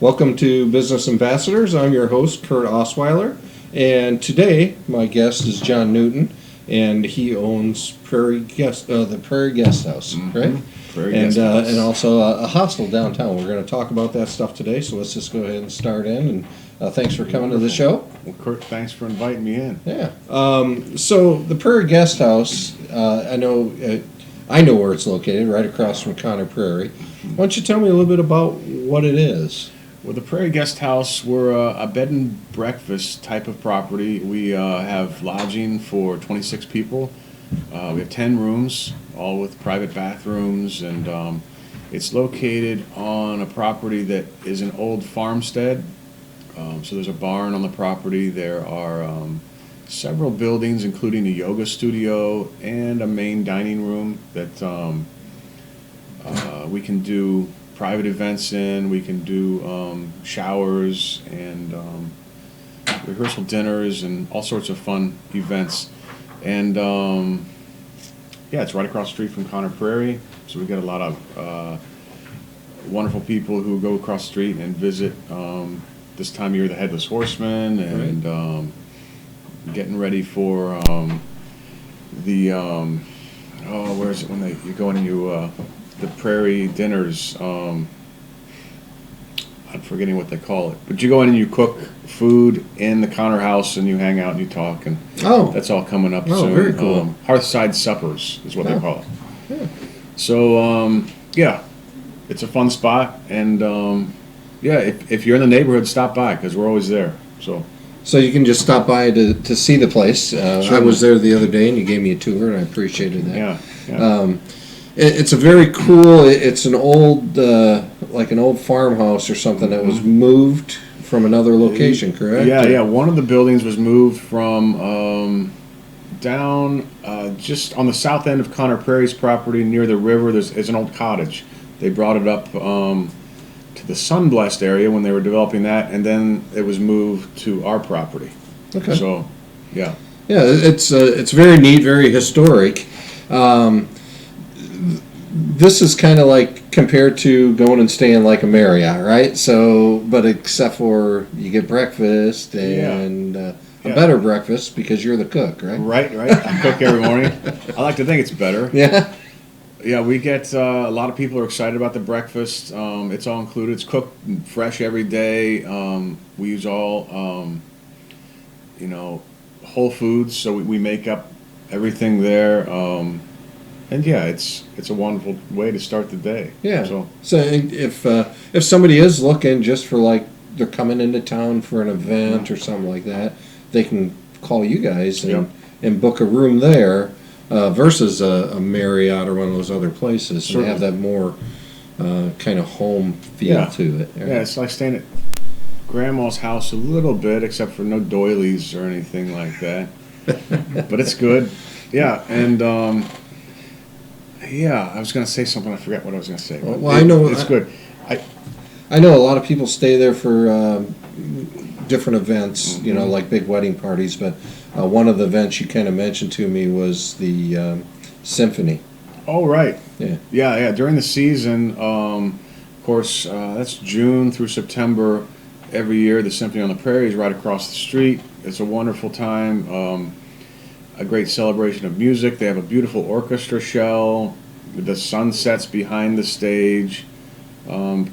Welcome to Business Ambassadors. I'm your host, Curt Osweiler, and today my guest is John Newton, and he owns the Prairie Guest House, right? Prairie Guest House. And also a hostel downtown. We're going to talk about that stuff today, so let's just go ahead and start in. And thanks for coming to the show. Well, Curt, thanks for inviting me in. Yeah. So the Prairie Guest House, I know where it's located, right across from Conner Prairie. Why don't you tell me a little bit about what it is? Well, the Prairie Guest House, we're a bed and breakfast type of property. We have lodging for 26 people. We have 10 rooms, all with private bathrooms, and it's located on a property that is an old farmstead. So there's a barn on the property. There are several buildings, including a yoga studio and a main dining room that we can do private events in. We can do showers and rehearsal dinners and all sorts of fun events. And yeah, it's right across the street from Conner Prairie, so we got a lot of wonderful people who go across the street and visit. This time of year, the Headless Horseman, and getting ready for where is it when you go in and you the Prairie Dinners. I'm forgetting what they call it, but you go in and you cook food in the Conner house and you hang out and you talk, and that's all coming up soon. Very cool. Hearthside suppers is what they call it. Yeah. So yeah, it's a fun spot, and yeah, if you're in the neighborhood, stop by because we're always there. So you can just stop by to see the place. Sure. I was there the other day, and you gave me a tour, and I appreciated that. Yeah. It's a very cool. It's an old, like an old farmhouse or something that was moved from another location, correct? Yeah. One of the buildings was moved from down just on the south end of Conner Prairie's property near the river. There's an old cottage. They brought it up to the Sunblessed area when they were developing that, and then it was moved to our property. Okay. So, yeah. Yeah, it's very neat, very historic. This is kind of like compared to going and staying like a Marriott, right? So, but except for you get breakfast and a better breakfast because you're the cook, right? Right. I cook every morning. I like to think it's better. Yeah. Yeah, we get a lot of people are excited about the breakfast. It's all included. It's cooked fresh every day. We use all, whole foods, so we make up everything there. And yeah, it's a wonderful way to start the day. Yeah. So if somebody is looking just for like they're coming into town for an event or something like that, they can call you guys and book a room there. Versus a Marriott or one of those other places, Certainly. And have that more kind of home feel to it. Right? Yeah, it's like staying at Grandma's house a little bit, except for no doilies or anything like that. But it's good. Yeah, and I was going to say something. I forgot what I was going to say. Well, I know it's good. I know a lot of people stay there for different events, like big wedding parties, but one of the events you kind of mentioned to me was the symphony. Oh, right. Yeah. During the season, of course, that's June through September every year. The Symphony on the Prairie is right across the street. It's a wonderful time, a great celebration of music. They have a beautiful orchestra show. The sun sets behind the stage.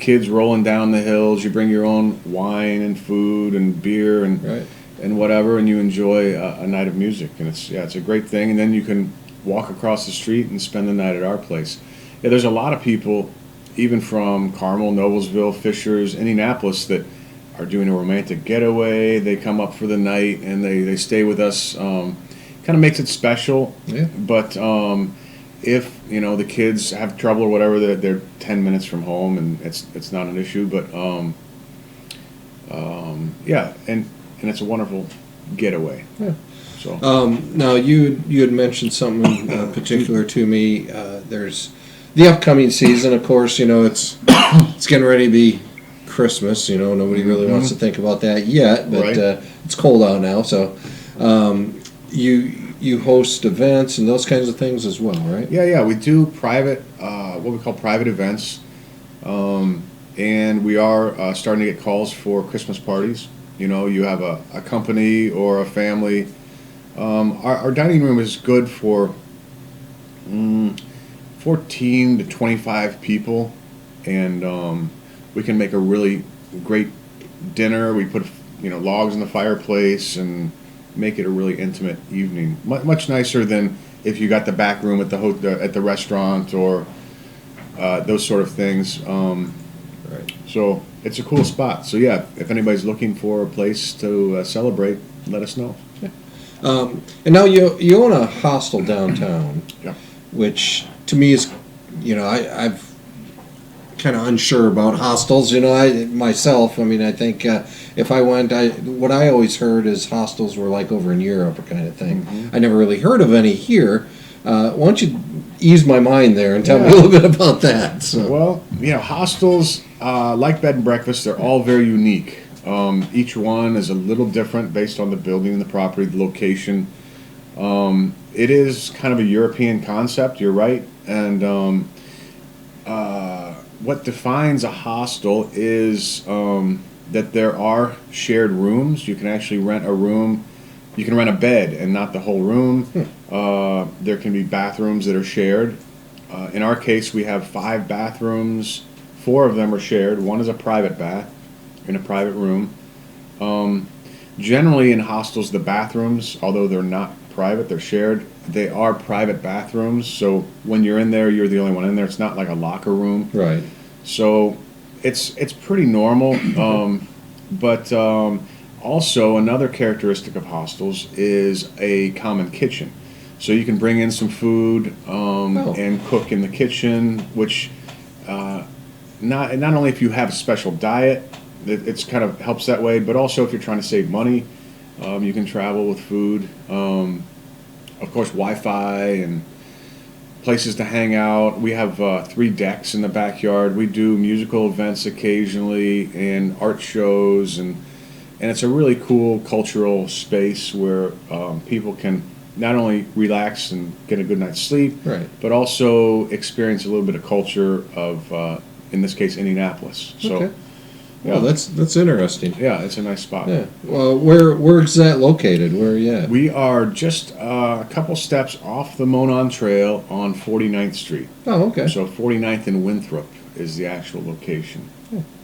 Kids rolling down the hills. You bring your own wine and food and beer and whatever, and you enjoy a night of music. And it's a great thing. And then you can walk across the street and spend the night at our place. Yeah, there's a lot of people, even from Carmel, Noblesville, Fishers, Indianapolis, that are doing a romantic getaway. They come up for the night and they stay with us. Kind of makes it special. Yeah. But if the kids have trouble or whatever, they're 10 minutes from home, and it's not an issue. But and it's a wonderful getaway. Yeah. So now you had mentioned something particular to me. There's the upcoming season, of course. It's getting ready to be Christmas. Nobody really wants to think about that yet, but it's cold out now. So you host events and those kinds of things as well, right? Yeah, we do private, what we call private events. and we are starting to get calls for Christmas parties. You know, you have a company or a family. Our dining room is good for 14 to 25 people, and we can make a really great dinner. We put logs in the fireplace and make it a really intimate evening. Much nicer than if you got the back room at the restaurant or those sort of things. Right. So it's a cool spot. So yeah, if anybody's looking for a place to celebrate, let us know. And now you own a hostel downtown, Yeah. which to me is, I've kind of unsure about hostels. Myself. I mean, I think if I went, what I always heard is hostels were like over in Europe, kind of thing. Mm-hmm. I never really heard of any here. Why don't you ease my mind there and tell me a little bit about that? So. Well, hostels, like bed and breakfast, they're all very unique. Each one is a little different based on the building, the property, the location. It is kind of a European concept, you're right. And what defines a hostel is that there are shared rooms. You can actually rent a room. You can rent a bed and not the whole room. There can be bathrooms that are shared. In our case, we have 5 bathrooms. 4 of them are shared. One is a private bath in a private room. Generally in hostels, the bathrooms, although they're not private, they're shared, they are private bathrooms. So when you're in there, you're the only one in there. It's not like a locker room. Right. So it's pretty normal. But also another characteristic of hostels is a common kitchen. So you can bring in some food and cook in the kitchen, which not only if you have a special diet, it's kind of helps that way, but also if you're trying to save money, you can travel with food. Of course, Wi-Fi and places to hang out. We have 3 decks in the backyard. We do musical events occasionally and art shows, and it's a really cool cultural space where people can not only relax and get a good night's sleep, right, but also experience a little bit of culture of, in this case, Indianapolis. So. Okay. Well, that's interesting. Yeah, it's a nice spot. Yeah. Well, where is that located? Where are you at? We are just a couple steps off the Monon Trail on 49th Street. Oh, okay. So 49th and Winthrop is the actual location.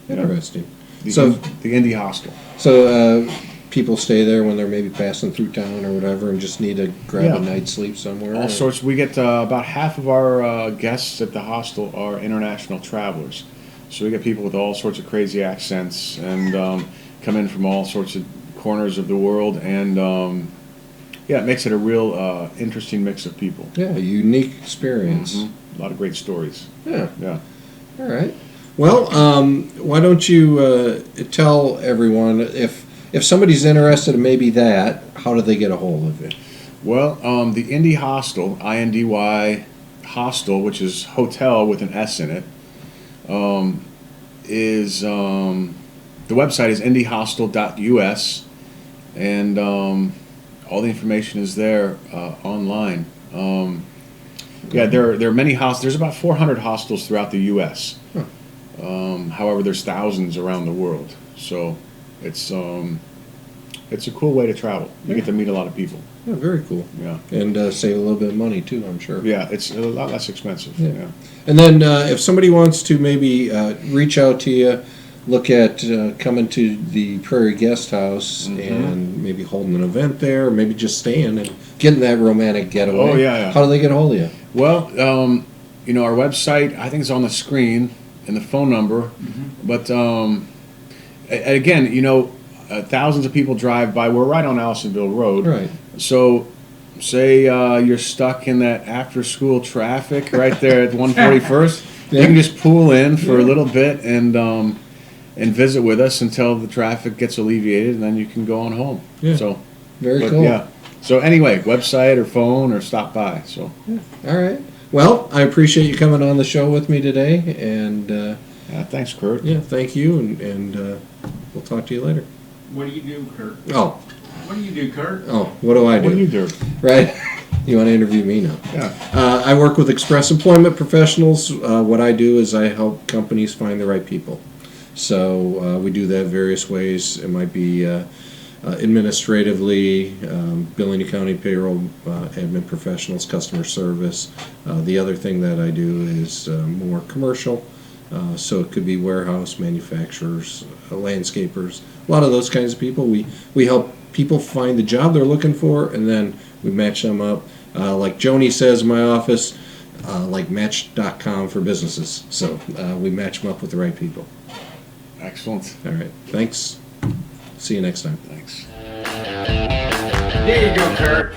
Interesting. The Indy Hostel. So people stay there when they're maybe passing through town or whatever and just need to grab a night's sleep somewhere? All sorts. We get about half of our guests at the hostel are international travelers. So we get people with all sorts of crazy accents and come in from all sorts of corners of the world, and it makes it a real interesting mix of people. Yeah, a unique experience. Mm-hmm. A lot of great stories. Yeah. Yeah. All right. Well, why don't you tell everyone if somebody's interested in maybe that, how do they get a hold of you? Well, the Indy Hostel, INDY Hostel, which is hotel with an S in it, is the website is indyhostel.us, and all the information is there online. There are many hostels. There's about 400 hostels throughout the U.S. However, there's thousands around the world. So it's a cool way to travel. You get to meet a lot of people. Yeah, very cool. Yeah. And save a little bit of money too, I'm sure. Yeah, it's a lot less expensive. Yeah. And then if somebody wants to maybe reach out to you, look at coming to the Prairie Guest House and maybe holding an event there, or maybe just staying and getting that romantic getaway. Oh, yeah. How do they get a hold of you? Well, our website, I think it's on the screen, and the phone number. But again, thousands of people drive by. We're right on Allisonville Road. Right. So, say you're stuck in that after-school traffic right there at 141st. You can just pull in for a little bit and visit with us until the traffic gets alleviated, and then you can go on home. Yeah. So, very cool. Yeah. So anyway, website or phone or stop by. So. Yeah. All right. Well, I appreciate you coming on the show with me today, and thanks, Curt. Yeah, thank you, and we'll talk to you later. What do you do, Curt? Oh. What do you do, Curt? Oh, what do I do? What do you do? Right. You want to interview me now? Yeah. I work with Express Employment Professionals. What I do is I help companies find the right people. So we do that various ways. It might be administratively, billing, accounting, payroll, admin professionals, customer service. The other thing that I do is more commercial. So it could be warehouse, manufacturers, landscapers, a lot of those kinds of people. We help people find the job they're looking for, and then we match them up. Like Joni says in my office, like Match.com for businesses. So we match them up with the right people. Excellent. All right. Thanks. See you next time. Thanks. There you go, Kurt.